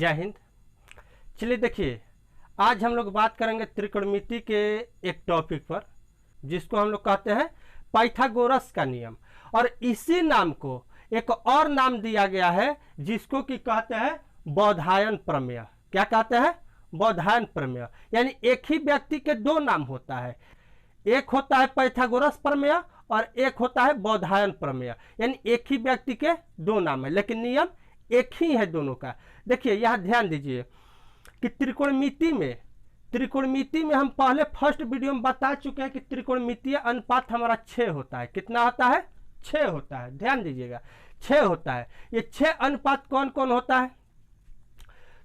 जय हिंद। चलिए देखिए, आज हम लोग बात करेंगे त्रिकोणमिति के एक टॉपिक पर जिसको हम लोग कहते हैं पाइथागोरस का नियम। और इसी नाम को एक और नाम दिया गया है जिसको कि कहते हैं बौधायन प्रमेय। क्या कहते हैं? बौधायन प्रमेय। यानी एक ही व्यक्ति के दो नाम होता है, एक होता है पाइथागोरस प्रमेय और एक होता है बौधायन प्रमेय। यानी एक ही व्यक्ति के दो नाम है लेकिन नियम एक ही है दोनों का। देखिए यहाँ ध्यान दीजिए कि त्रिकोणमिति में हम पहले फर्स्ट वीडियो में बता चुके हैं कि त्रिकोणमितीय अनुपात हमारा 6 होता है। कितना होता है? 6 होता है। ध्यान दीजिएगा 6 होता है। ये 6 अनुपात कौन कौन होता है?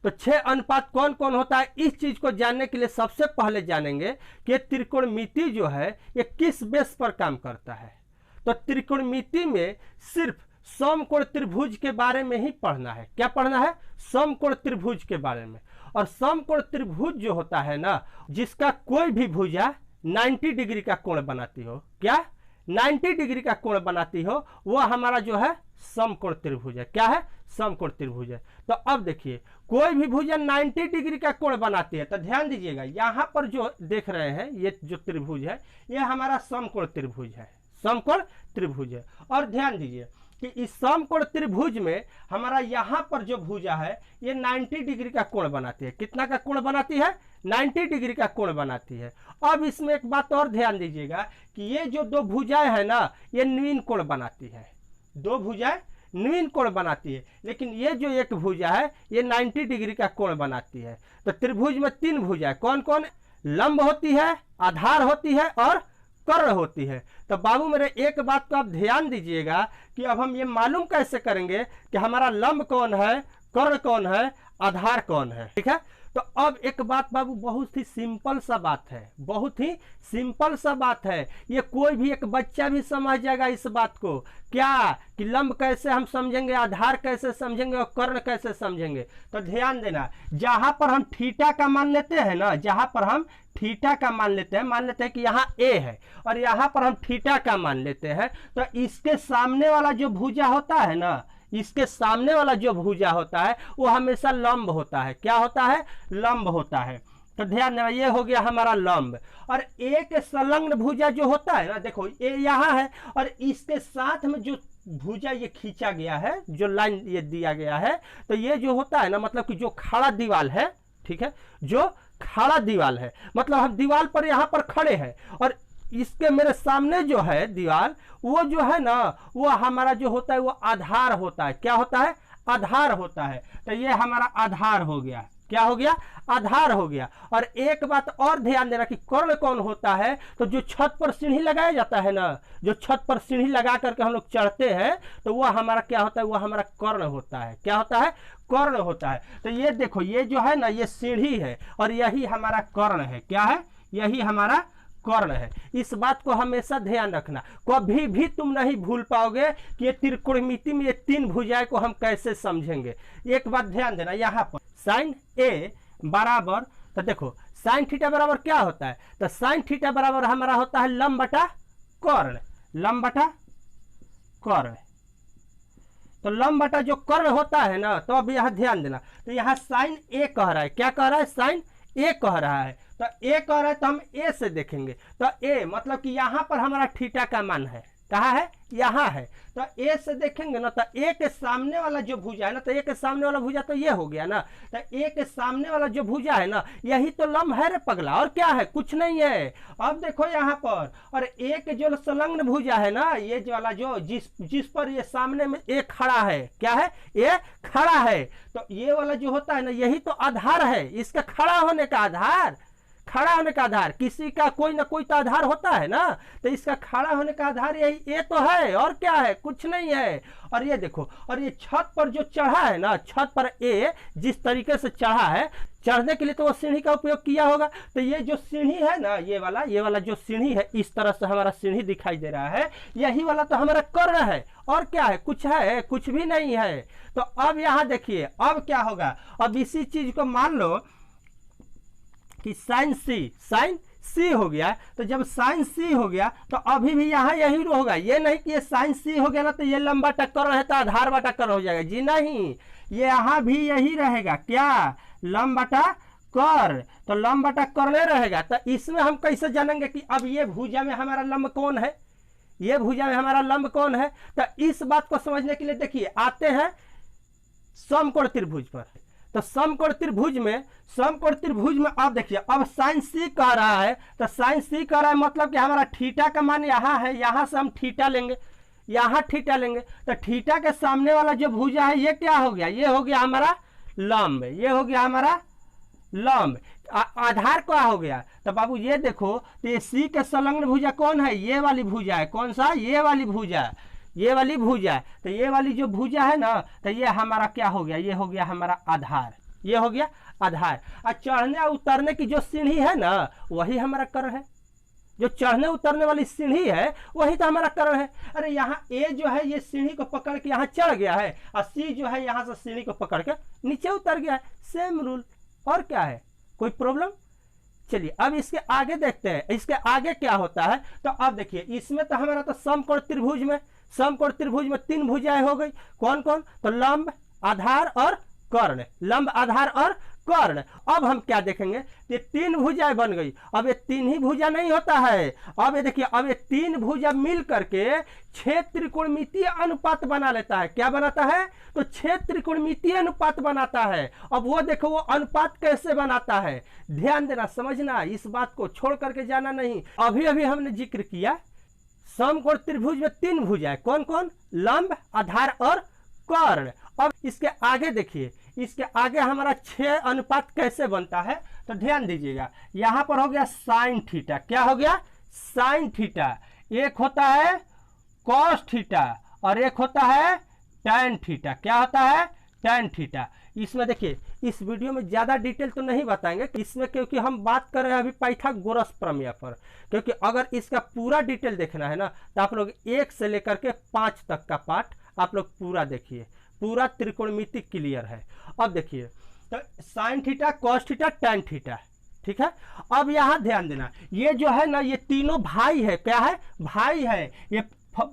तो 6 अनुपात कौन कौन होता है, इस चीज को जानने के लिए सबसे पहले जानेंगे कि त्रिकोणमिति जो है ये किस बेस पर काम करता है। तो त्रिकोणमिति में सिर्फ समकोण त्रिभुज के बारे में ही पढ़ना है। क्या पढ़ना है? समकोण त्रिभुज के बारे में। और समकोण त्रिभुज जो होता है ना, जिसका कोई भी भुजा 90 डिग्री का कोण बनाती हो, क्या 90 डिग्री का कोण बनाती हो, वह हमारा जो है समकोण त्रिभुज है। क्या है? समकोण त्रिभुज है। तो अब देखिए कोई भी भुजा 90 डिग्री का कोण बनाती है तो ध्यान दीजिएगा यहां पर जो देख रहे हैं ये जो त्रिभुज है ये हमारा समकोण त्रिभुज है, समकोण त्रिभुज है। और ध्यान दीजिए कि इस समकोण त्रिभुज में हमारा यहाँ पर जो भुजा है ये 90 डिग्री का कोण बनाती है। कितना का कोण बनाती है? 90 डिग्री का कोण बनाती है। अब इसमें एक बात और ध्यान दीजिएगा कि ये जो दो भुजाएं है ना ये न्वीन कोण बनाती है। दो भुजाएं न्वीन कोण बनाती है, लेकिन ये जो एक भुजा है ये 90 डिग्री का कोण बनाती है। तो त्रिभुज में 3 भुजाएं कौन कौन? लंब होती है, आधार होती है और कर्ण होती है। तो बाबू मेरे एक बात को आप ध्यान दीजिएगा कि अब हम ये मालूम कैसे करेंगे कि हमारा लंब कौन है, कर्ण कौन है, आधार कौन है। ठीक है, तो अब एक बात बाबू बहुत ही सिंपल सा बात है, बहुत ही सिंपल सा बात है। ये कोई भी एक बच्चा भी समझ जाएगा इस बात को। क्या कि लंब कैसे हम समझेंगे, आधार कैसे समझेंगे और कर्ण कैसे समझेंगे। तो ध्यान देना, जहां पर हम थीटा का मान लेते हैं ना, जहां पर हम थीटा का मान लेते हैं कि यहाँ ए है और यहाँ पर हम थीटा का मान लेते हैं, तो इसके सामने वाला जो भुजा होता है ना, इसके सामने वाला जो भुजा होता है वो हमेशा लंब होता है। क्या होता है? लंब होता है। तो ध्यान देना ये हो गया हमारा लंब। और एक संलग्न भुजा जो होता है ना, देखो ये यहाँ है और इसके साथ में जो भुजा ये खींचा गया है, जो लाइन ये दिया गया है, तो ये जो होता है ना मतलब कि जो खड़ा दीवार है, ठीक है, जो खड़ा दीवार है मतलब हम दीवार पर यहाँ पर खड़े हैं और इसके मेरे सामने जो है दीवार वो जो है ना वो हमारा जो होता है वो आधार होता है। क्या होता है? आधार होता है। तो ये हमारा आधार हो गया। क्या हो गया? आधार हो गया। और एक बात और ध्यान देना कि कर्ण कौन होता है, तो जो छत पर सीढ़ी लगाया जाता है ना, जो छत पर सीढ़ी लगा करके हम लोग चढ़ते हैं तो वह हमारा क्या होता है? वह हमारा कर्ण होता है। क्या होता है? कर्ण होता है। तो ये देखो ये जो है ना ये सीढ़ी है और यही हमारा कर्ण है। क्या है? यही हमारा कर्ण है। इस बात को हमेशा ध्यान रखना, कभी भी तुम नहीं भूल पाओगे कि ये त्रिकोणमिति में ये 3 भुजाएं को हम कैसे समझेंगे। एक बात ध्यान देना, यहाँ पर साइन ए बराबर, तो देखो साइन थीटा बराबर क्या होता है? तो साइन थीटा बराबर हमारा होता है लंब बटा कर्ण, लंब बटा कर्ण। तो लंब बटा जो कर्ण होता है ना, तो अब यहाँ ध्यान देना, तो यहाँ साइन ए कह रहा है। क्या कह रहा है? साइन ए कह रहा है। तो ए कह रहा है तो हम ए से देखेंगे। तो ए मतलब कि यहाँ पर हमारा थीटा का मान है। कहाँ है? यहाँ है। तो ए से देखेंगे ना तो ए के सामने वाला जो भुजा है ना, तो ए के सामने वाला भुजा तो ये हो गया ना। तो ए के सामने वाला जो भुजा है ना यही तो लंब है रे पगला, और क्या है? कुछ नहीं है। अब देखो यहाँ पर, और ए के जो संलग्न भुजा है ना, ये जो वाला जो जिस पर ये सामने में ए खड़ा है, क्या है? ए खड़ा है। तो ये वाला जो होता है ना यही तो आधार है, इसका खड़ा होने का आधार। खड़ा होने का आधार किसी का कोई ना कोई तो आधार होता है ना, तो इसका खड़ा होने का आधार यही ए तो है, और क्या है? कुछ नहीं है। और ये देखो, और ये छत पर जो चढ़ा है ना, छत पर ए जिस तरीके से चढ़ा है, चढ़ने के लिए तो वो सीढ़ी का उपयोग किया होगा। तो ये जो सीढ़ी है ना, ये वाला जो सीढ़ी है, इस तरह से हमारा सीढ़ी दिखाई दे रहा है, यही वाला तो हमारा कर्ण है। और क्या है? कुछ है? कुछ भी नहीं है। तो अब यहाँ देखिए अब क्या होगा। अब इसी चीज को मान लो कि साइन सी हो गया। तो जब साइन सी हो गया तो अभी भी यहाँ यही होगा। ये नहीं कि ये साइन सी हो गया ना तो ये लंबा टक्कर है तो आधार बटा कर हो जाएगा जी, नहीं। ये यहाँ भी यही रहेगा, क्या, लंब बटा कर, तो लंब बटा कर्णे रहेगा। तो इसमें हम कैसे जानेंगे कि अब ये भुजा में हमारा लंब कौन है, ये भुजा में हमारा लंब कौन है। तो इस बात को समझने के लिए देखिए आते हैं समकोण त्रिभुज पर। तो समकोण त्रिभुज में अब देखिए, अब साइन सी कह रहा है, तो साइन सी कह रहा है मतलब कि हमारा थीटा का मान यहाँ है, यहाँ से हम थीटा लेंगे, यहाँ थीटा लेंगे। तो थीटा के सामने वाला जो भुजा है ये क्या हो गया, ये हो गया हमारा लंब, ये हो गया हमारा लंब। आधार क्या हो गया, तो बाबू ये देखो, तो ये सी के संलग्न भुजा कौन है, ये वाली भुजा है। कौन सा, ये वाली भुजा, ये वाली भुजा। तो ये वाली जो भुजा है ना, तो ये हमारा क्या हो गया, ये हो गया हमारा आधार, ये हो गया आधार। और चढ़ने और उतरने की जो सीढ़ी है ना, वही हमारा कर्ण है। जो चढ़ने उतरने वाली सीढ़ी है वही तो हमारा कर्ण है। अरे यहाँ ए जो है ये सीढ़ी को पकड़ के यहाँ चढ़ गया है, और सी जो है यहाँ से सीढ़ी को पकड़ के नीचे उतर गया है। सेम रूल, और क्या है, कोई प्रॉब्लम। चलिए अब इसके आगे देखते हैं, इसके आगे क्या होता है। तो अब देखिए इसमें तो हमारा तो समकोण त्रिभुज में तीन भुजाएं हो गई। कौन कौन, तो लंब, आधार और कर्ण, लंब, आधार और कर्ण। अब हम क्या देखेंगे, ये तीन भुजाएं बन गई। अब ये तीन ही भुजा नहीं होता है, अब ये देखिए, अब ये तीन भुजा मिल करके छह त्रिकोणमितीय अनुपात बना लेता है। क्या बनाता है, तो छह त्रिकोणमितीय अनुपात बनाता है। अब वो देखो वो अनुपात कैसे बनाता है, ध्यान देना, समझना, इस बात को छोड़ करके जाना नहीं। अभी अभी हमने जिक्र किया समकोण त्रिभुज में तीन भुजाएं, कौन कौन, लंब, आधार और कर्ण। अब इसके आगे देखिए, इसके आगे हमारा 6 अनुपात कैसे बनता है, तो ध्यान दीजिएगा। यहां पर हो गया साइन थीटा, क्या हो गया, साइन थीटा। एक होता है कॉस थीटा और एक होता है टैन थीटा। क्या होता है, टैन थीटा। इसमें देखिए, इस वीडियो में ज्यादा डिटेल तो नहीं बताएंगे इसमें, क्योंकि हम बात कर रहे हैं अभी पाइथागोरस प्रमेय पर। क्योंकि अगर इसका पूरा डिटेल देखना है ना, तो आप लोग 1 से लेकर के 5 तक का पाठ आप लोग पूरा देखिए, पूरा त्रिकोणमिति क्लियर है। अब देखिए, तो sine theta, cos theta, tan theta, ठीक है। अब यहां ध्यान देना, ये जो है ना, ये तीनों भाई है, क्या है, भाई है।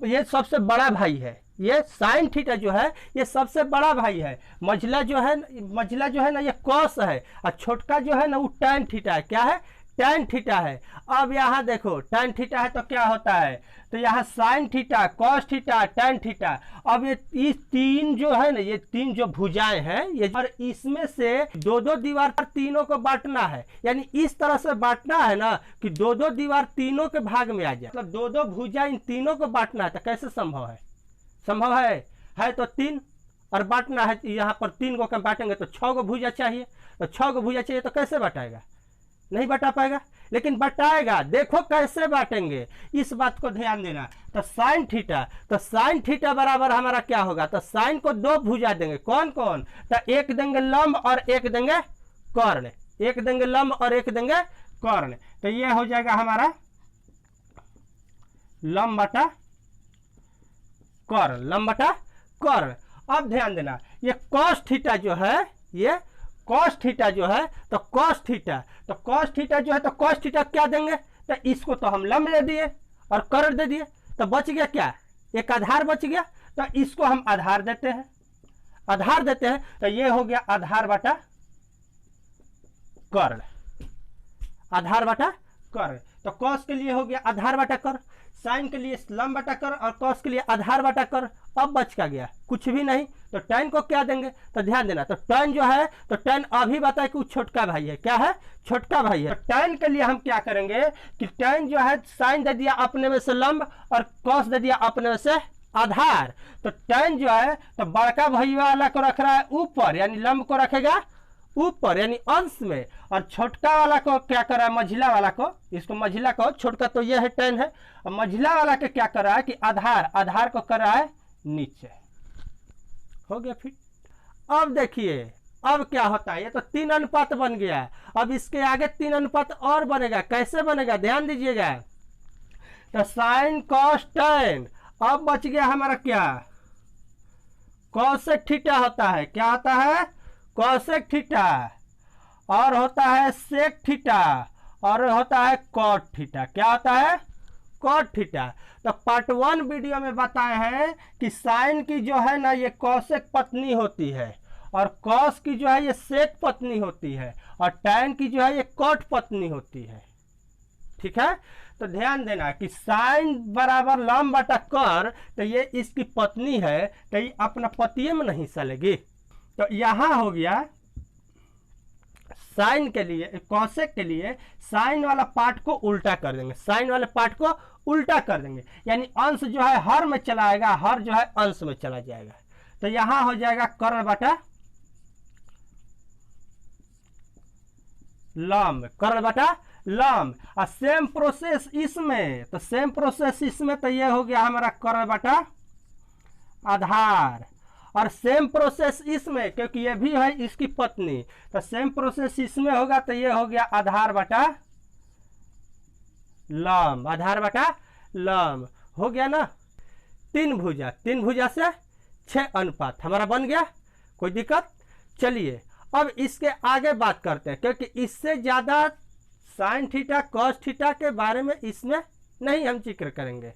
ये सबसे बड़ा भाई है, ये साइन थीटा जो है ये सबसे बड़ा भाई है। मझला जो है ना ये कॉस है, और छोटका जो है ना वो टैन थीटा है। क्या है, टैन थीटा है। अब यहाँ देखो टैन थीटा है तो क्या होता है, तो यहाँ sine theta, cos theta, tan theta. अब ये तीन जो है ना, ये तीन जो भुजाएं हैं ये, और इसमें से दो दो दीवार पर तीनों को बांटना है। यानी इस तरह से बांटना है ना कि दो दो दीवार तीनों के भाग में आ जाए, मतलब दो दो भुजा इन तीनों को बांटना है। तो कैसे संभव है, संभव है तो 3, और बांटना है यहाँ पर 3 को बांटेंगे तो 6 को भुजा चाहिए। तो 6 को भुजा चाहिए तो कैसे बांटेगा, नहीं बटा पाएगा, लेकिन बटाएगा। देखो कैसे बांटेंगे, इस बात को ध्यान देना। तो साइन थीटा, तो साइन थीटा बराबर हमारा क्या होगा, तो साइन को 2 भुजा देंगे, कौन कौन, तो एक देंगे लंब और एक देंगे कर्ण, एक देंगे लंब और एक देंगे कर्ण। तो ये हो जाएगा हमारा लंब बटा कर्ण, लंब बटा कर्ण। अब ध्यान देना, ये कॉस थीटा जो है, ये कॉस थीटा जो है, तो कॉस थीटा, तो कॉस थीटा जो है, तो कॉस थीटा क्या देंगे, तो इसको तो हम लंब दे दिए और कर्ण दे दिए, तो बच गया क्या, एक आधार बच गया। तो इसको हम आधार देते हैं, आधार देते हैं, तो ये हो गया आधार बटा कर्ण, आधार बटा कर्ण। तो कॉस के लिए हो गया आधार बटा कर्ण, साइन के लिए लंब बटा कर्ण, और कॉस के लिए आधार बटा कर्ण। अब बच का गया कुछ भी नहीं। तो टैन को क्या देंगे, तो ध्यान देना, तो टैन जो है, तो टैन अभी बताए कि वो छोटका भाई है, क्या है, छोटका भाई है। तो टैन के लिए हम क्या करेंगे कि टैन जो है साइन दे दिया अपने में से लंब और कॉस दे दिया अपने में से आधार। तो टैन जो है तो बड़का भैया वाला को रख रहा है ऊपर, यानी लंब को रखेगा ऊपर यानी अंश में, और छोटका वाला को क्या कर रहा है, मझिला वाला को, इसको मझिला को, छोटका तो ये है टैन है, और मझिला वाला के क्या कर रहा है कि आधार, आधार को कर रहा है नीचे। हो गया फिट। अब देखिए अब क्या होता है, ये तो 3 अनुपात बन गया। अब इसके आगे 3 अनुपात और बनेगा, कैसे बनेगा, ध्यान दीजिएगा। तो साइन कॉस टैन, अब बच गया हमारा क्या, कॉसेक थीटा होता है, क्या होता है, कॉसेक थीटा, और होता है सेक थीटा, और होता है कॉट थीटा। क्या होता है, कॉट थीटा। तो पार्ट 1 वीडियो में बताए हैं कि साइन की जो है ना ये कॉसेक पत्नी होती है, और कॉस की जो है ये सेक पत्नी होती है और टैन की जो है ये कॉट पत्नी होती है। ठीक है, तो ध्यान देना कि साइन बराबर लंब बटा कर, तो ये इसकी पत्नी है तो ये अपना पतिये में नहीं चलेगी। तो यहां हो गया साइन के लिए, कॉसेक के लिए साइन वाला पार्ट को उल्टा कर देंगे, साइन वाले पार्ट को उल्टा कर देंगे, यानी अंश जो है हर में चला आएगा, हर जो है अंश में चला जाएगा। तो यहां हो जाएगा कर्ण बटा लंब, कर्ण बटा लंब। और सेम प्रोसेस इसमें, तो सेम प्रोसेस इसमें, तो ये हो गया हमारा कर्ण बटा आधार। और सेम प्रोसेस इसमें, क्योंकि ये भी है इसकी पत्नी, तो सेम प्रोसेस इसमें होगा, तो ये हो गया आधार बटा लंब, आधार बटा लंब। हो गया ना, तीन भुजा से 6 अनुपात हमारा बन गया, कोई दिक्कत। चलिए अब इसके आगे बात करते हैं, क्योंकि इससे ज्यादा साइन थीटा कॉस थीटा के बारे में इसमें नहीं हम जिक्र करेंगे।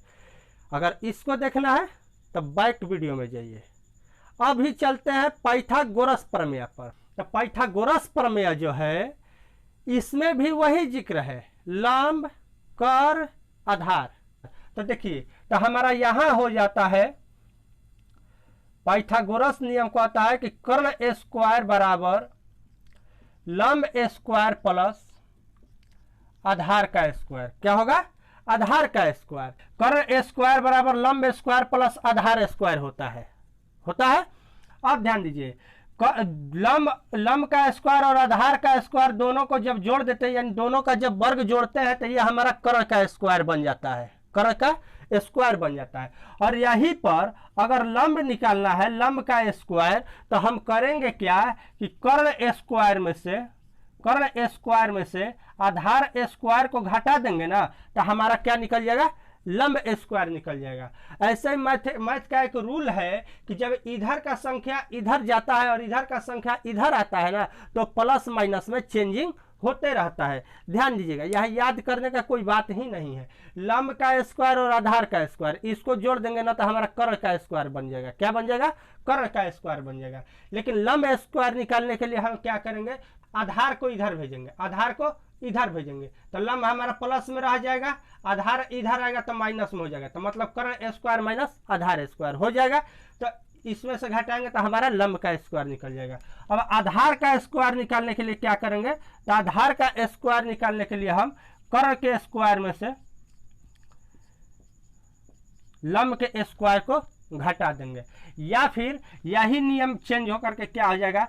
अगर इसको देखना है तो बैक वीडियो में जाइए। अभी चलते हैं पाइथागोरस प्रमेय पर। तो पाइथागोरस प्रमेय जो है इसमें भी वही जिक्र है, लंब कर आधार। तो देखिए, तो हमारा यहां हो जाता है, पाइथागोरस नियम कहता है कि कर्ण स्क्वायर बराबर लंब स्क्वायर प्लस आधार का स्क्वायर। क्या होगा? आधार का स्क्वायर। कर्ण स्क्वायर बराबर लंब स्क्वायर प्लस आधार स्क्वायर होता है। अब ध्यान दीजिए, लंब का स्क्वायर और आधार का स्क्वायर दोनों को जब जोड़ देते हैं, यानी दोनों का जब वर्ग जोड़ते हैं, तो ये हमारा कर्ण का स्क्वायर बन जाता है, कर्ण का स्क्वायर बन जाता है। और यहीं पर अगर लंब निकालना है, लंब का स्क्वायर, तो हम करेंगे क्या कि कर्ण स्क्वायर में से आधार स्क्वायर को घटा देंगे ना, तो हमारा क्या निकल जाएगा? लंब स्क्वायर निकल जाएगा। ऐसे मैथ का एक रूल है कि जब इधर का संख्या इधर जाता है और इधर का संख्या इधर आता है ना, तो प्लस माइनस में चेंजिंग होते रहता है। ध्यान दीजिएगा, यह याद करने का कोई बात ही नहीं है। लंब का स्क्वायर और आधार का स्क्वायर, इसको जोड़ देंगे ना, तो हमारा कर्ण का स्क्वायर बन जाएगा। क्या बन जाएगा? कर्ण का स्क्वायर बन जाएगा। लेकिन लंब स्क्वायर निकालने के लिए हम क्या करेंगे? आधार को इधर भेजेंगे, आधार को इधर भेजेंगे, तो लंब हमारा प्लस में रह जाएगा, आधार इधर आएगा तो माइनस में हो जाएगा। तो मतलब कर्ण स्क्वायर माइनस आधार स्क्वायर हो जाएगा। तो इसमें से घटाएंगे तो हमारा लंब का स्क्वायर निकल जाएगा। अब आधार का स्क्वायर निकालने के लिए क्या करेंगे? तो आधार का स्क्वायर निकालने के लिए हम कर्ण के स्क्वायर में से लंब के स्क्वायर को घटा देंगे, या फिर यही नियम चेंज होकर के क्या हो जाएगा?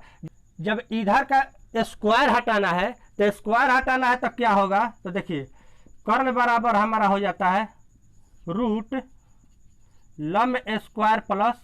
जब इधर का स्क्वायर हटाना है, तो स्क्वायर हटाना है तो क्या होगा? तो देखिए, कर्ण बराबर हमारा हो जाता है रूट लंब स्क्वायर प्लस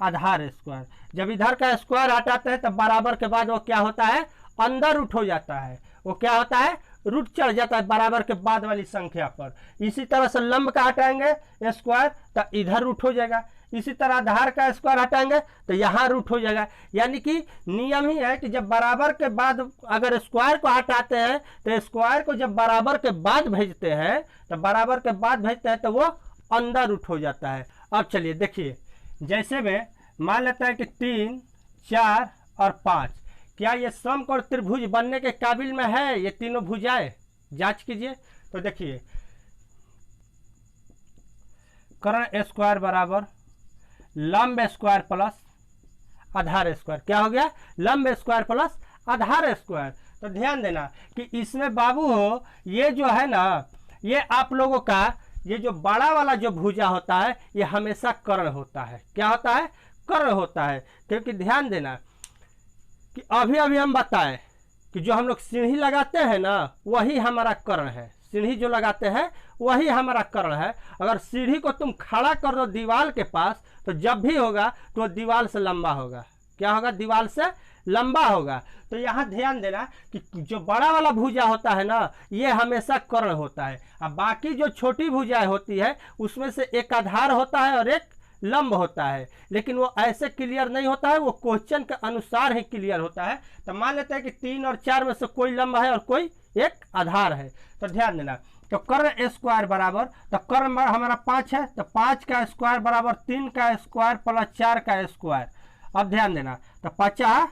आधार स्क्वायर। जब इधर का स्क्वायर हटाते हैं तो बराबर के बाद वो क्या होता है? अंदर रूट हो जाता है। वो क्या होता है? रूट चढ़ जाता है बराबर के बाद वाली संख्या पर। इसी तरह से लंब का हटाएंगे स्क्वायर तो इधर रूट हो जाएगा। इसी तरह आधार का स्क्वायर हटाएंगे तो यहाँ रूट हो जाएगा। यानी कि नियम ही है कि जब बराबर के बाद अगर स्क्वायर को हटाते हैं, तो स्क्वायर को जब बराबर के बाद भेजते हैं, तो बराबर के बाद भेजते हैं तो वो अंदर रूट हो जाता है। अब चलिए देखिए, जैसे में मान लेते हैं कि 3, 4 और 5, क्या ये समकोण त्रिभुज बनने के काबिल में है? ये तीनों भुजाएं जांच कीजिए। तो देखिए, कर्ण स्क्वायर बराबर लंब स्क्वायर प्लस आधार स्क्वायर। क्या हो गया? लंब स्क्वायर प्लस आधार स्क्वायर। तो ध्यान देना कि इसमें बाबू हो, ये जो है ना, ये आप लोगों का ये जो बड़ा वाला जो भुजा होता है, ये हमेशा कर्ण होता है। क्या होता है? कर्ण होता है। क्योंकि ध्यान देना कि अभी अभी हम बताएं कि जो हम लोग सीढ़ी लगाते हैं ना, वही हमारा कर्ण है। सीढ़ी जो लगाते हैं वही हमारा कर्ण है। अगर सीढ़ी को तुम खड़ा कर दो दीवार के पास, तो जब भी होगा तो दीवार से लंबा होगा। क्या होगा? दीवार से लंबा होगा। तो यहाँ ध्यान देना कि जो बड़ा वाला भुजा होता है ना, ये हमेशा कर्ण होता है। अब बाकी जो छोटी भुजाएं होती है, उसमें से एक आधार होता है और एक लंब होता है। लेकिन वो ऐसे क्लियर नहीं होता है, वो क्वेश्चन के अनुसार ही क्लियर होता है। तो मान लेते हैं कि 3 और 4 में से कोई लंब है और कोई एक आधार है। तो ध्यान देना, तो कर्ण स्क्वायर बराबर, तो कर्ण हमारा 5 है, तो 5 का स्क्वायर बराबर 3 का स्क्वायर प्लस 4 का स्क्वायर। अब ध्यान देना, तो 50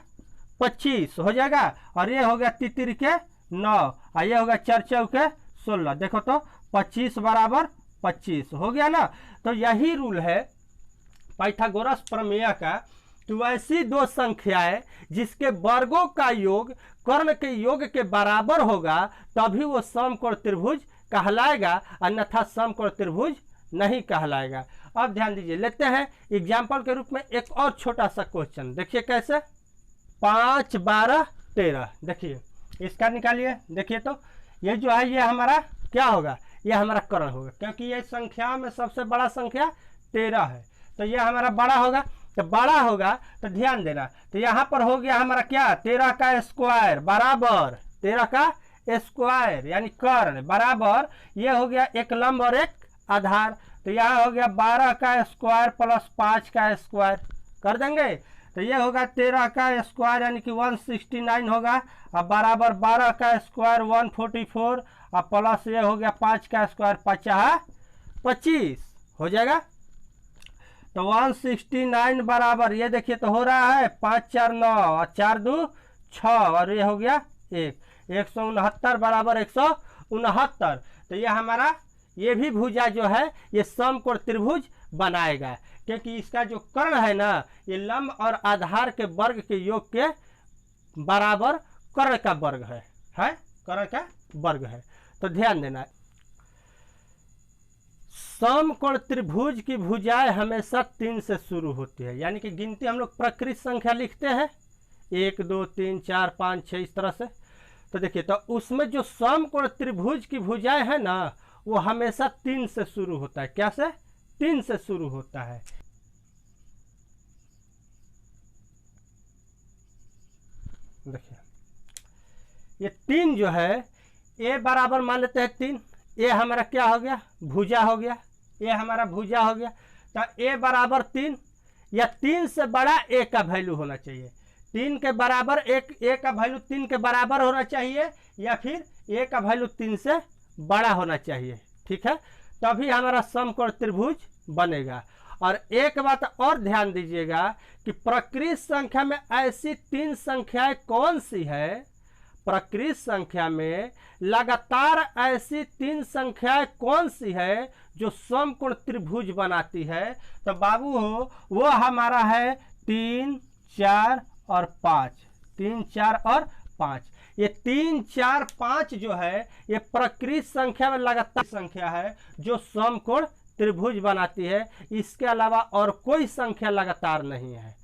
25 हो जाएगा, और ये हो गया तितिर के 9, और ये हो गया 4 चौके 16। देखो तो 25 बराबर 25 हो गया ना। तो यही रूल है पाइथागोरस प्रमेय का कि वैसी दो संख्याएं जिसके वर्गों का योग कर्ण के योग के बराबर होगा तभी वो समकोण त्रिभुज कहलाएगा, अन्यथा समकोण त्रिभुज नहीं कहलाएगा। अब ध्यान दीजिए, लेते हैं एग्जाम्पल के रूप में एक और छोटा सा क्वेश्चन। देखिए कैसे, 5 12 13। देखिए इसका निकालिए। देखिए तो ये जो है ये हमारा क्या होगा, ये हमारा कर्ण होगा, क्योंकि ये संख्या में सबसे बड़ा संख्या 13 है, तो ये हमारा बड़ा होगा। तो बड़ा होगा तो ध्यान देना, तो यहाँ पर हो गया हमारा क्या, 13 का स्क्वायर बराबर 13 का स्क्वायर यानी कर्ण बराबर ये हो गया एक लंब और एक आधार। तो यहाँ हो गया 12 का स्क्वायर प्लस 5 का स्क्वायर कर देंगे, तो ये होगा 13 का स्क्वायर यानी कि 169 होगा, और बराबर 12 का स्क्वायर 144, और प्लस ये हो गया 5 का स्क्वायर 25 हो जाएगा। तो 169 बराबर ये देखिए तो हो रहा है 5 4 9 और 4 2 6, और ये हो गया 169 बराबर 169। तो ये हमारा ये भी भुजा जो है ये समकोण त्रिभुज बनाएगा, क्योंकि इसका जो कर्ण है ना ये लंब और आधार के वर्ग के योग के बराबर कर्ण का वर्ग है कर्ण का वर्ग है। तो ध्यान देना, समकोण त्रिभुज की भुजाएं हमेशा 3 से शुरू होती है, यानी कि गिनती हम लोग प्रकृत संख्या लिखते हैं 1 2 3 4 5 6 इस तरह से। तो देखिए तो उसमें जो समकोण त्रिभुज की भुजाएं है ना वो हमेशा 3 से शुरू होता है। क्या से? 3 से शुरू होता है। देखिए ये 3 जो है ए बराबर मान लेते हैं 3, ये हमारा क्या हो गया, भुजा हो गया, ये हमारा भुजा हो गया। तो ए बराबर 3 या 3 से बड़ा ए का वैल्यू होना चाहिए, 3 के बराबर एक ए का वैल्यू 3 के बराबर होना चाहिए, या फिर ए का वैल्यू 3 से बड़ा होना चाहिए। ठीक है, तभी हमारा समकोण त्रिभुज बनेगा। और एक बात और ध्यान दीजिएगा कि प्रकृत संख्या में ऐसी 3 संख्याएं कौन सी है, प्रकृत संख्या में लगातार ऐसी 3 संख्याएं कौन सी है जो समकोण त्रिभुज बनाती है। तो बाबू हो वो हमारा है 3 4 और 5, 3 4 और 5। ये 3 4 5 जो है ये प्रकृत संख्या में लगातार संख्या है जो समकोण त्रिभुज बनाती है, इसके अलावा और कोई संख्या लगातार नहीं है।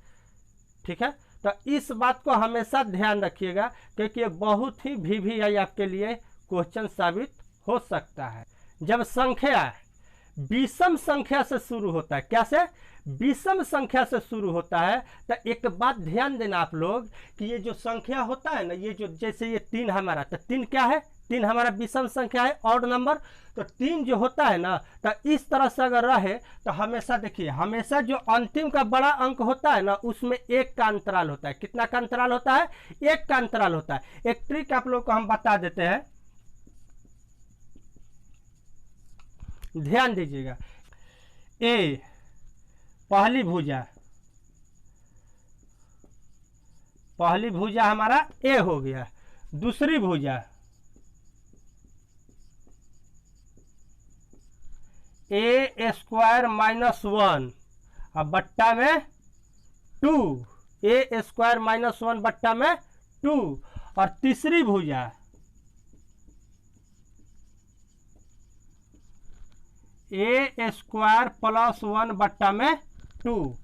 ठीक है, तो इस बात को हमेशा ध्यान रखिएगा, क्योंकि ये बहुत ही VVI आपके लिए क्वेश्चन साबित हो सकता है। जब संख्या विषम संख्या से शुरू होता है, क्या से? विषम संख्या से शुरू होता है, तो एक बात ध्यान देना आप लोग कि ये जो संख्या होता है ना, ये जो जैसे ये 3 हमारा, तो 3 क्या है, 3 हमारा विषम संख्या है, ऑड नंबर। तो 3 जो होता है ना, तो इस तरह से अगर रहे तो हमेशा देखिए, हमेशा जो अंतिम का बड़ा अंक होता है ना उसमें 1 का अंतराल होता है। कितना का अंतराल होता है? 1 का अंतराल होता है। एक ट्रिक आप लोग को हम बता देते हैं, ध्यान दीजिएगा। ए पहली भुजा हमारा ए हो गया, दूसरी भुजा ए स्क्वायर माइनस 1 अब बट्टा में 2, ए स्क्वायर माइनस 1 बट्टा में 2, और तीसरी भुजा ए स्क्वायर प्लस 1 बट्टा में 2।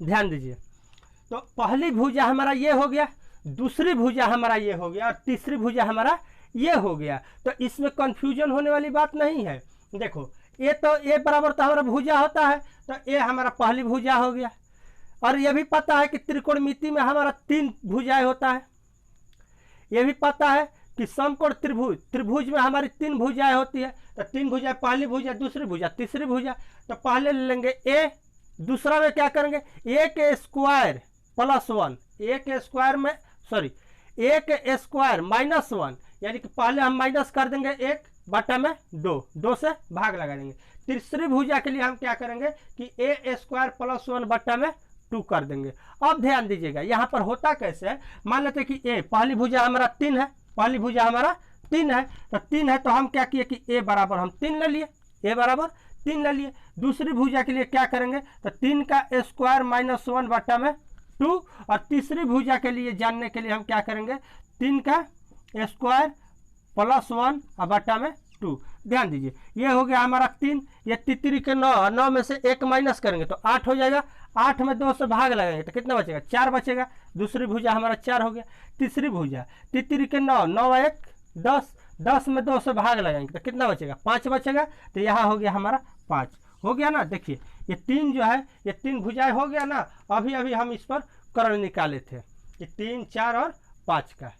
ध्यान दीजिए, तो पहली भुजा हमारा ये हो गया, दूसरी भुजा हमारा ये हो गया, और तीसरी भुजा हमारा ये हो गया। तो इसमें कंफ्यूजन होने वाली बात नहीं है। देखो ये तो ए बराबर तो हमारा भुजा होता है, तो ए हमारा पहली भुजा हो गया। और ये भी पता है कि त्रिकोणमिति में हमारा 3 भुजाएं होता है। ये भी पता है कि समकोण त्रिभुज में हमारी 3 भुजाएं होती है। तो 3 भुजाएं, पहली भुजा, दूसरी भुजा, तीसरी भुजा। तो पहले ले लेंगे ए, दूसरा में क्या करेंगे, ए के स्क्वायर प्लस 1, ए के स्क्वायर में ए के स्क्वायर माइनस 1, यानी कि पहले हम माइनस कर देंगे 1 बटा में 2 से भाग लगा देंगे। तीसरी भुजा के लिए हम क्या करेंगे कि ए स्क्वायर प्लस 1 बटा में 2 कर देंगे। अब ध्यान दीजिएगा यहाँ पर होता कैसे है, मान लेते हैं कि ए पहली भुजा हमारा 3 है, पहली भुजा हमारा 3 है, तो 3 है तो हम क्या किए कि ए बराबर हम 3 ले लिए, ए बराबर 3 ले लिए। दूसरी भुजा के लिए क्या करेंगे, तो 3 का स्क्वायर माइनस 1 बटा में 2, और तीसरी भुजा के लिए जानने के लिए हम क्या करेंगे, 3 का स्क्वायर प्लस 1 बटा में 2। ध्यान दीजिए ये हो गया हमारा 3, ये तितरी के 9, 9 में से 1 माइनस करेंगे तो 8 हो जाएगा, 8 में 2 से भाग लगाएंगे तो कितना बचेगा, 4 बचेगा। दूसरी भुजा हमारा 4 हो गया। तीसरी भुजा तितरी के 9, 9 1 10, 10 में 2 से भाग लगाएंगे तो कितना बचेगा, 5 बचेगा। तो यहाँ हो गया हमारा 5, हो गया ना। देखिए ये 3 जो है ये 3 भुजाएं हो गया ना। अभी अभी हम इस पर कर्ण निकाले थे, ये 3 4 और 5 का,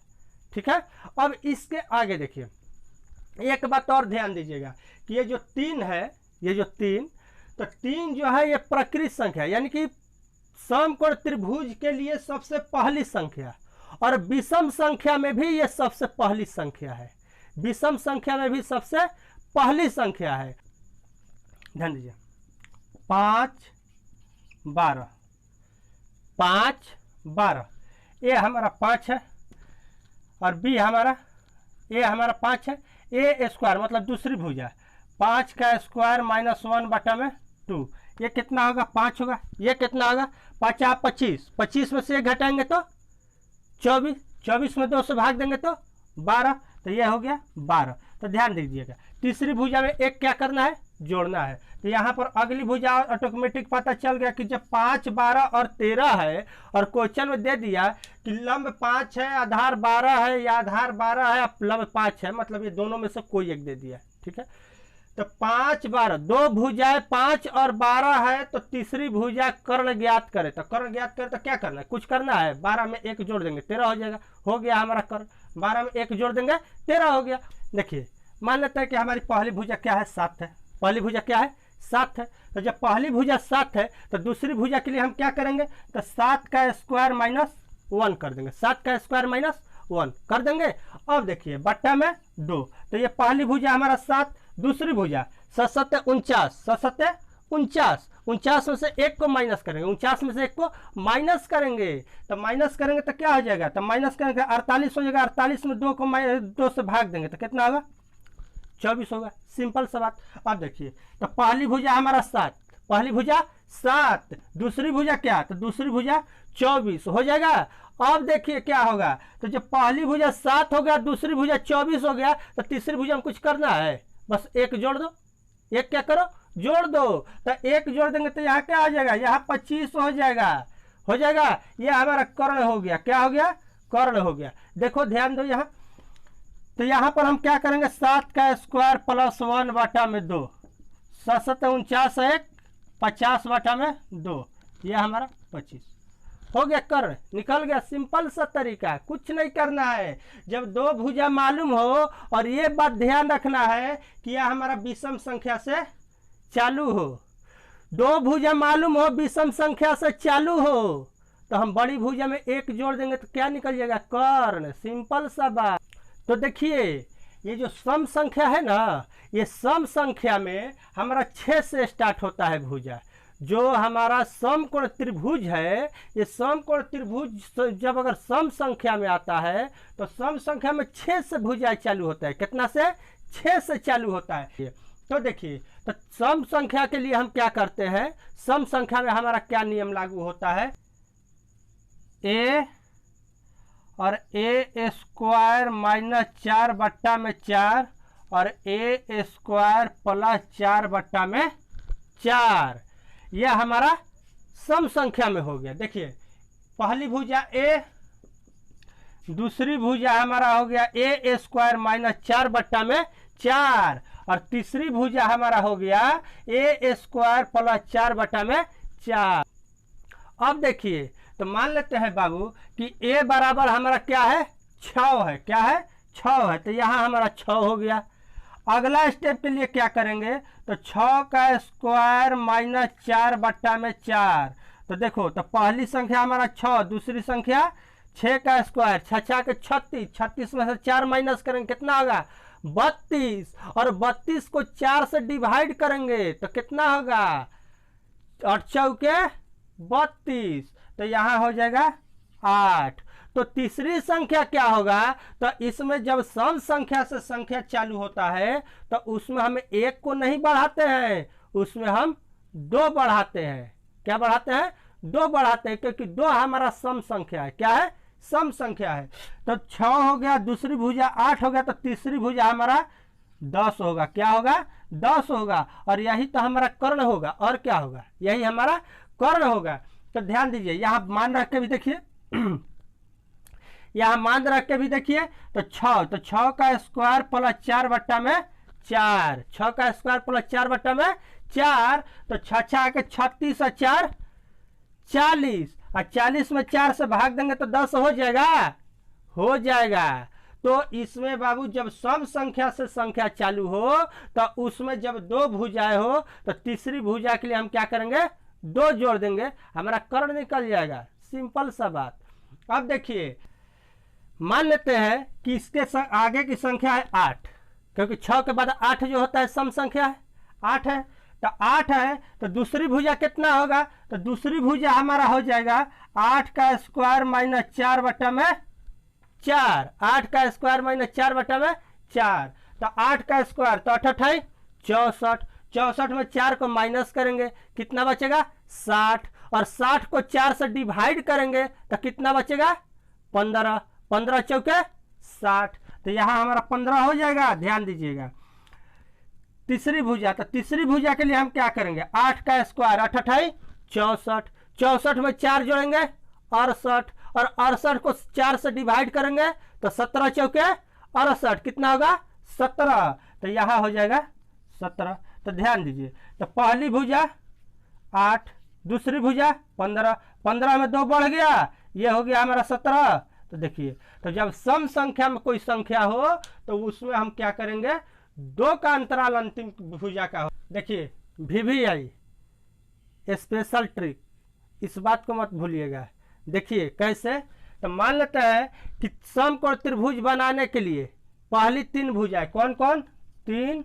ठीक है। अब इसके आगे देखिए एक बात और ध्यान दीजिएगा कि ये जो 3 है, ये जो 3, तो 3 जो है ये प्रकृत संख्या यानी कि समकोण त्रिभुज के लिए सबसे पहली संख्या, और विषम संख्या में भी ये सबसे पहली संख्या है, विषम संख्या में भी सबसे पहली संख्या है। ध्यान दीजिए 5 12, 5 12, ए हमारा 5 है और बी हमारा, ए हमारा 5 है, ए स्क्वायर मतलब दूसरी भुजा 5 का स्क्वायर माइनस 1 बटा में 2, ये कितना होगा 5 होगा। ये कितना होगा 5 25, 25 में से 1 घटाएंगे तो 24, 24 में 2 से भाग देंगे तो 12, तो ये हो गया 12। तो ध्यान दीजिएगा तीसरी भुजा में एक क्या करना है, जोड़ना है। तो यहाँ पर अगली भुजा ऑटोमेटिक पता चल गया कि जब 5 12 और 13 है और क्वेश्चन में दे दिया कि लंब 5 है आधार 12 है या आधार 12 है लंब 5 है, मतलब ये दोनों में से कोई एक दे दिया, ठीक है। तो 5 12 दो भुजाएं 5 और 12 है, तो तीसरी भुजा कर्ण ज्ञात करे। तो कर्ण ज्ञात करे तो क्या करना है, कुछ करना है, 12 में 1 जोड़ देंगे 13 हो जाएगा, हो गया हमारा कर्ण। 12 में 1 जोड़ देंगे 13 हो गया। देखिए मान लेते हैं कि हमारी पहली भुजा क्या है 7 है, पहली भुजा क्या है 7 है। तो जब पहली भुजा 7 है तो दूसरी भुजा के लिए हम क्या करेंगे, तो 7 का स्क्वायर माइनस 1 कर देंगे, 7 का स्क्वायर माइनस 1 कर देंगे। अब देखिए बट्टा में 2, तो ये पहली भुजा हमारा 7, दूसरी भुजा 7 7 49, 7 7 49, 49 में से 1 को माइनस करेंगे, 49 में से 1 को माइनस करेंगे, तो माइनस करेंगे तो क्या हो जाएगा, तो माइनस करेंगे 48 हो जाएगा, 48 में 2 को 2 से भाग देंगे तो कितना होगा 24 होगा। सिंपल सा बात। अब देखिए तो पहली भुजा हमारा 7, पहली भुजा 7, दूसरी भुजा क्या, तो दूसरी भुजा 24 हो जाएगा। अब देखिए क्या होगा, तो जब पहली भुजा 7 हो गया, दूसरी भुजा 24 हो गया, तो तीसरी भुजा में कुछ करना है, बस 1 जोड़ दो, 1 क्या करो जोड़ दो, तो 1 जोड़ देंगे तो यहाँ क्या आ जाएगा, यहाँ 25 हो जाएगा, हो जाएगा। ये हमारा कर्ण हो गया, क्या हो गया, कर्ण हो गया। देखो ध्यान दो यहाँ, तो यहाँ पर हम क्या करेंगे, 7 का स्क्वायर प्लस 1 बटा में 2, 7 7 49 1 50 बटा में 2, यह हमारा 25 हो गया, कर्ण निकल गया। सिंपल सा तरीका, कुछ नहीं करना है। जब दो भुजा मालूम हो, और ये बात ध्यान रखना है कि यह हमारा विषम संख्या से चालू हो, दो भुजा मालूम हो विषम संख्या से चालू हो, तो हम बड़ी भुजा में 1 जोड़ देंगे तो क्या निकल जाएगा, कर्ण। सिंपल सा बात। तो देखिए ये जो सम संख्या है ना, ये सम संख्या में हमारा 6 से स्टार्ट होता है भुजा। जो हमारा समकोण त्रिभुज है, ये समकोण त्रिभुज जब अगर सम संख्या में आता है तो सम संख्या में 6 से भुजा चालू होता है। कितना से, 6 से चालू होता है। तो देखिए तो सम संख्या के लिए हम क्या करते हैं, सम संख्या में हमारा क्या नियम लागू होता है, ए और ए स्क्वायर माइनस 4 बट्टा में 4 और ए स्क्वायर प्लस 4 बट्टा में 4, यह हमारा सम संख्या में हो गया। देखिए पहली भुजा ए, दूसरी भुजा हमारा हो गया ए स्क्वायर माइनस 4 बट्टा में 4, और तीसरी भुजा हमारा हो गया ए स्क्वायर प्लस 4 बट्टा में 4। अब देखिए तो मान लेते हैं बाबू कि a बराबर हमारा क्या है, 6 है, क्या है 6 है, तो यहाँ हमारा 6 हो गया। अगला स्टेप के लिए क्या करेंगे, तो 6 का स्क्वायर माइनस 4 बट्टा में 4। तो देखो तो पहली संख्या हमारा 6, दूसरी संख्या 6 का स्क्वायर, 6 के 36, 36 में से 4 माइनस करेंगे कितना होगा 32, और 32 को 4 से डिवाइड करेंगे तो कितना होगा 8 चौके 32, तो यहाँ हो जाएगा 8। तो तीसरी संख्या क्या होगा, तो इसमें जब सम संख्या से संख्या चालू होता है तो उसमें हम 1 को नहीं बढ़ाते हैं, उसमें हम 2 बढ़ाते हैं। क्या बढ़ाते हैं, 2 बढ़ाते हैं, क्योंकि 2 हमारा सम संख्या है। क्या है, सम संख्या है। तो 6 हो गया, दूसरी भुजा 8 हो गया, तो तीसरी भुजा हमारा 10 होगा। क्या होगा, 10 होगा। और यही तो हमारा कर्ण होगा, और क्या होगा, यही हमारा कर्ण होगा। तो ध्यान दीजिए, यहाँ मान रख के भी देखिए यहाँ मान रख के भी देखिए, तो 6, तो 6 का स्क्वायर प्लस 4 बट्टा में 4, 6 का स्क्वायर प्लस 4 बट्टा में 4, तो 6 आके 36 और 4 40, और 40 में 4 से भाग देंगे तो 10 हो जाएगा, हो जाएगा। तो इसमें बाबू जब सम संख्या से संख्या चालू हो तो उसमें जब 2 भुजाएं हो तो तीसरी भुजा के लिए हम क्या करेंगे, 2 जोड़ देंगे, हमारा कर्ण निकल जाएगा। सिंपल सा बात। अब देखिए, मान लेते हैं कि इसके आगे की संख्या है 8, क्योंकि 6 के बाद 8 जो होता है सम संख्या है, 8 है। तो 8 है, तो दूसरी भुजा कितना होगा, तो दूसरी भुजा हमारा हो जाएगा 8 का स्क्वायर माइनस 4 बट्टा में 4, 8 का स्क्वायर माइनस 4 बट्टा में 4, तो 8 का स्क्वायर तो 8 8 64, 64 में 4 को माइनस करेंगे, कितना बचेगा 60, और 60 को 4 से डिवाइड करेंगे तो कितना बचेगा 15, 15 चौके 60, तो यहाँ हमारा 15 हो जाएगा। ध्यान दीजिएगा, तीसरी भुजा, तो तीसरी भुजा के लिए हम क्या करेंगे, 8 का स्क्वायर 8 8 64, 64 में 4 जोड़ेंगे 68, और 68 को 4 से डिवाइड करेंगे तो 17 चौके 68, कितना होगा 17, तो यहाँ हो जाएगा 17। तो ध्यान दीजिए, तो पहली भुजा 8, दूसरी भुजा 15, 15 में 2 बढ़ गया, ये हो गया हमारा 17। तो देखिए, तो जब सम संख्या में कोई संख्या हो तो उसमें हम क्या करेंगे, 2 का अंतराल अंतिम भुजा का हो। देखिए VVI स्पेशल ट्रिक, इस बात को मत भूलिएगा। देखिए कैसे, तो मान लेते हैं कि समकोण त्रिभुज बनाने के लिए पहली 3 भुजाएं कौन कौन, 3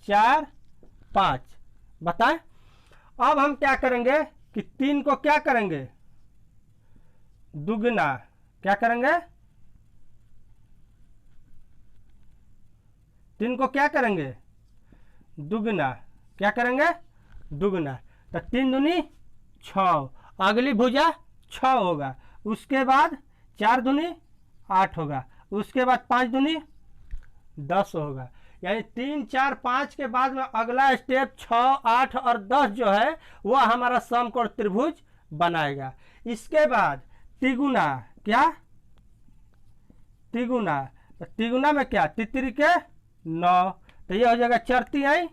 4 5 बताएं। अब हम क्या करेंगे कि 3 को क्या करेंगे, दुगना, क्या करेंगे, 3 को क्या करेंगे, दुगना, क्या करेंगे, दुगना, तो 3 दूनी 6, अगली भुजा 6 होगा, उसके बाद 4 दूनी 8 होगा, उसके बाद 5 दूनी 10 होगा। यानी 3 4 5 के बाद में अगला स्टेप 6 8 और 10 जो है वह हमारा समकोण त्रिभुज बनाएगा। इसके बाद तिगुना, क्या, तिगुना, तो तिगुना में क्या, तितरी के 9, तो ये हो जाएगा 4 तिहाई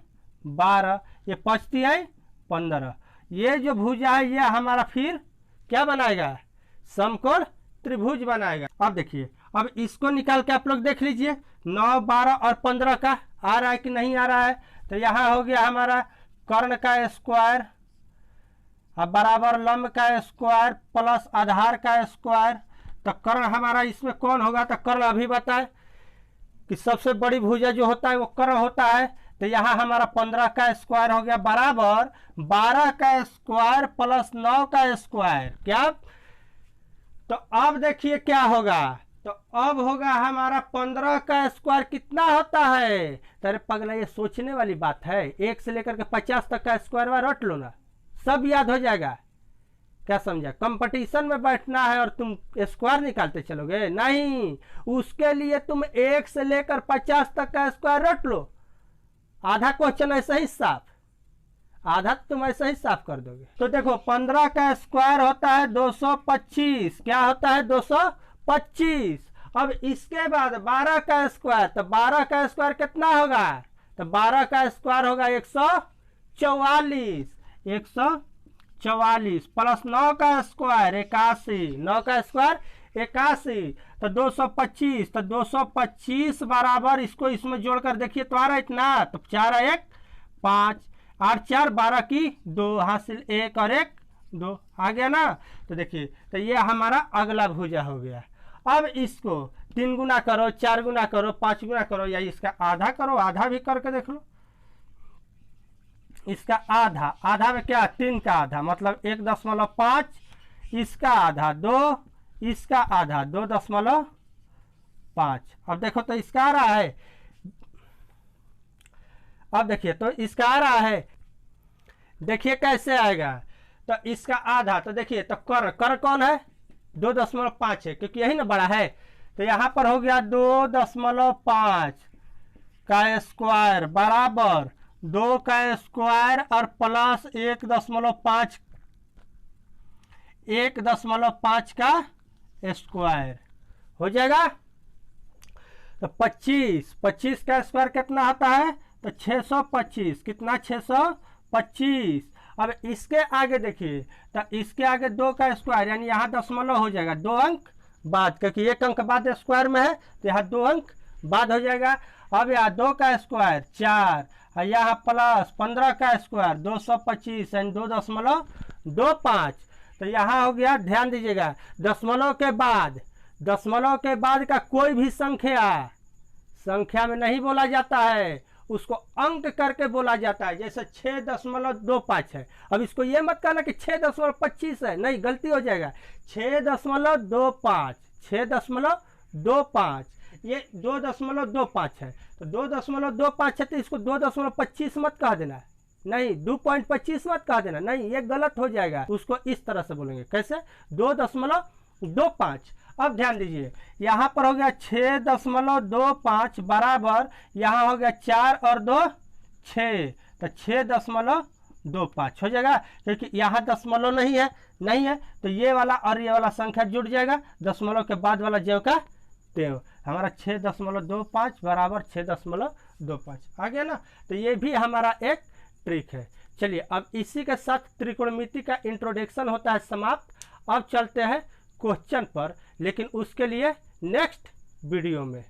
12, ये 5 तिहाई 15। ये जो भुजा है ये हमारा फिर क्या बनाएगा, समकोण त्रिभुज बनाएगा। अब देखिए, अब इसको निकाल के आप लोग देख लीजिए, 9 12 और 15 का आ रहा है कि नहीं आ रहा है। तो यहाँ हो गया हमारा कर्ण का स्क्वायर, अब बराबर लंब का स्क्वायर प्लस आधार का स्क्वायर। तो कर्ण हमारा इसमें कौन होगा, तो कर्ण अभी बताए कि सबसे बड़ी भुजा जो होता है वो कर्ण होता है। तो यहाँ हमारा 15 का स्क्वायर हो गया बराबर 12 का स्क्वायर प्लस 9 का स्क्वायर। क्या, तो अब देखिए क्या होगा, तो अब होगा हमारा 15 का स्क्वायर कितना होता है। तेरे पगला, ये सोचने वाली बात है, 1 से लेकर के 50 तक का स्क्वायर बार रट लो ना, सब याद हो जाएगा। क्या समझा, कंपटीशन में बैठना है और तुम स्क्वायर निकालते चलोगे, नहीं, उसके लिए तुम 1 से लेकर 50 तक का स्क्वायर रट लो। आधा क्वेश्चन ऐसा ही साफ, आधा तुम ऐसा ही साफ कर दोगे। तो देखो 15 का स्क्वायर होता है 225, क्या होता है 225। अब इसके बाद 12 का स्क्वायर, तो 12 का स्क्वायर कितना होगा, तो 12 का स्क्वायर होगा 144, 144 प्लस 9 का स्क्वायर 81, 9 का स्क्वायर 81, तो 225, तो 225 बराबर इसको इसमें जोड़कर देखिए तो आ रहा है इतना, तो 4 1 5 8 4 12 की 2 हासिल 1 और 1 2 आ गया ना। तो देखिए, तो ये हमारा अगला भुजा हो गया। अब इसको 3 गुना करो, 4 गुना करो, 5 गुना करो, या इसका आधा करो, आधा भी करके देख लो। इसका आधा, आधा में क्या 3 का आधा मतलब 1.5, इसका आधा 2, इसका आधा 2.5। अब देखो तो इसका आ रहा है, अब देखिए तो इसका आ रहा है, देखिए कैसे आएगा। तो इसका आधा तो देखिए तो कर कौन है 2.5 है क्योंकि यही ना बड़ा है। तो यहाँ पर हो गया 2.5 का स्क्वायर बराबर 2 का स्क्वायर और प्लस 1.5 का स्क्वायर हो जाएगा। तो 25 का स्क्वायर कितना आता है तो 625, कितना 625। अब इसके आगे देखिए तो इसके आगे 2 का स्क्वायर यानी यहाँ दशमलव हो जाएगा 2 अंक बाद, क्योंकि 1 अंक बाद स्क्वायर में है तो यहाँ 2 अंक बाद हो जाएगा। अब यहाँ 2 का स्क्वायर 4 और यहाँ प्लस 15 का स्क्वायर 225 यानी 2.25। तो यहाँ हो गया, ध्यान दीजिएगा दशमलव के बाद का कोई भी संख्या में नहीं बोला जाता है, उसको अंक करके बोला जाता है। जैसे 6.25 है, अब इसको ये मत कहना कि 6.25 है, नहीं गलती हो जाएगा। 6.25 ये 2.25 है, तो 2.25 है तो इसको 2.25 मत कह देना, नहीं 2.25 मत कह देना, नहीं ये गलत हो जाएगा। उसको इस तरह से बोलेंगे, कैसे 2.25। अब ध्यान दीजिए यहाँ पर हो गया 6.25 बराबर यहाँ हो गया 4 और 2 6, तो 6.25 हो जाएगा क्योंकि यहाँ दशमलव नहीं है तो ये वाला और ये वाला संख्या जुड़ जाएगा, दशमलव के बाद वाला ज्यों का त्यों। हमारा 6.25 बराबर 6.25 आ गया ना। तो ये भी हमारा एक ट्रिक है। चलिए अब इसी के साथ त्रिकोणमिति का इंट्रोडक्शन होता है समाप्त। अब चलते हैं क्वेश्चन पर, लेकिन उसके लिए नेक्स्ट वीडियो में।